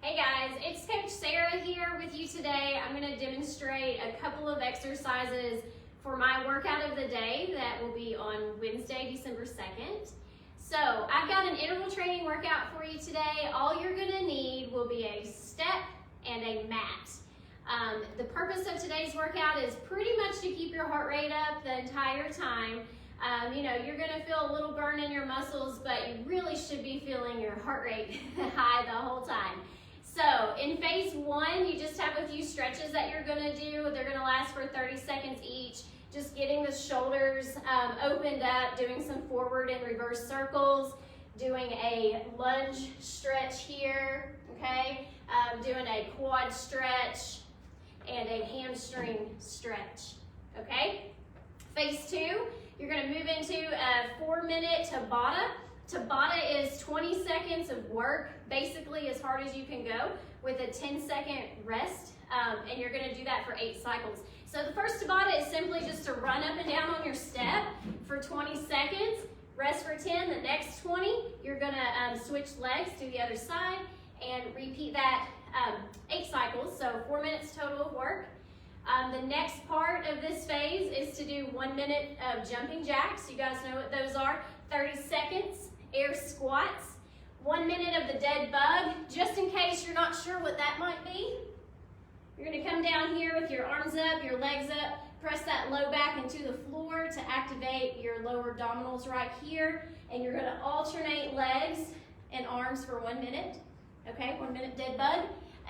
Hey guys, it's Coach Sarah here with you today. I'm going to demonstrate a couple of exercises for my workout of the day that will be on Wednesday, December 2nd. So I've got an interval training workout for you today. All you're going to need will be a step and a mat. The purpose of today's workout is pretty much to keep your heart rate up the entire time. You're going to feel a little burn in your muscles, but you really should be feeling your heart rate high the whole time. So in phase one, you just have a few stretches that you're going to do. They're going to last for 30 seconds each. Just getting the shoulders opened up, doing some forward and reverse circles, doing a lunge stretch here, okay? Doing a quad stretch and a hamstring stretch, okay? Phase two, you're going to move into a 4-minute Tabata. Tabata is 20 seconds of work, basically as hard as you can go, with a 10-second rest, and you're going to do that for 8 cycles. So the first Tabata is simply just to run up and down on your step for 20 seconds, rest for 10. The next 20, you're going to switch legs to the other side and repeat that 8 cycles, so 4 minutes total of work. The next part of this phase is to do 1 minute of jumping jacks. You guys know what those are. 30 seconds, air squats, 1 minute of the dead bug. Just in case you're not sure what that might be, you're going to come down here with your arms up, your legs up, press that low back into the floor to activate your lower abdominals right here, and you're going to alternate legs and arms for 1 minute. Okay, 1 minute dead bug.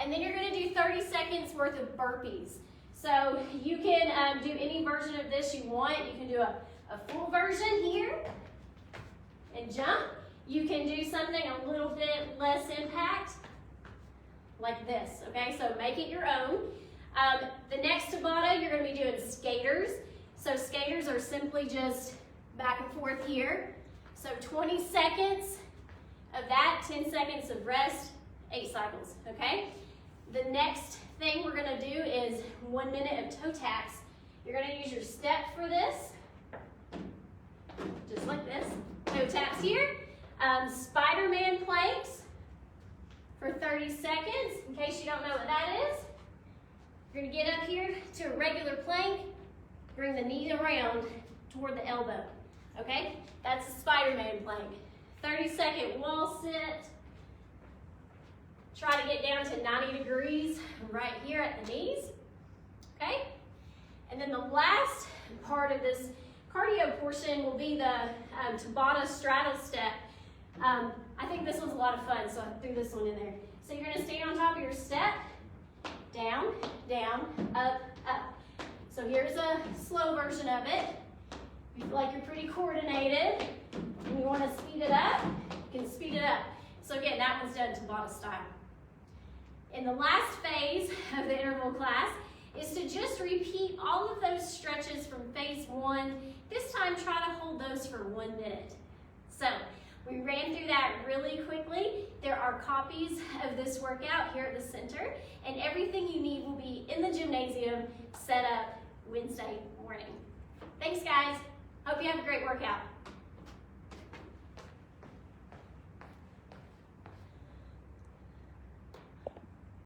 And then you're going to do 30 seconds worth of burpees. So you can do any version of this you want. You can do a full version here and jump. You can do something a little bit less impact, like this, okay? So make it your own. The next Tabata, you're going to be doing skaters. So skaters are simply just back and forth here. So 20 seconds of that, 10 seconds of rest, 8 cycles, okay? The next thing we're going to do is 1 minute of toe taps. You're going to use your step for this, just like this. Toe taps here. Spider-Man planks for 30 seconds, in case you don't know what that is. You're going to get up here to a regular plank, bring the knee around toward the elbow, okay? That's a Spider-Man plank. 30-second wall sit. Try to get down to 90 degrees right here at the knees, okay? And then the last part of this cardio portion will be the Tabata straddle step. I think this one's a lot of fun, so I threw this one in there. So you're going to stand on top of your step, down, down, up, up. So here's a slow version of it. If you feel like you're pretty coordinated and you want to speed it up, you can speed it up. So again, that one's done Tabata style. In the last phase of the interval class is to just repeat all of those stretches from phase one. This time, try to hold those for 1 minute. So we ran through that really quickly. There are copies of this workout here at the center, and everything you need will be in the gymnasium set up Wednesday morning. Thanks, guys. Hope you have a great workout.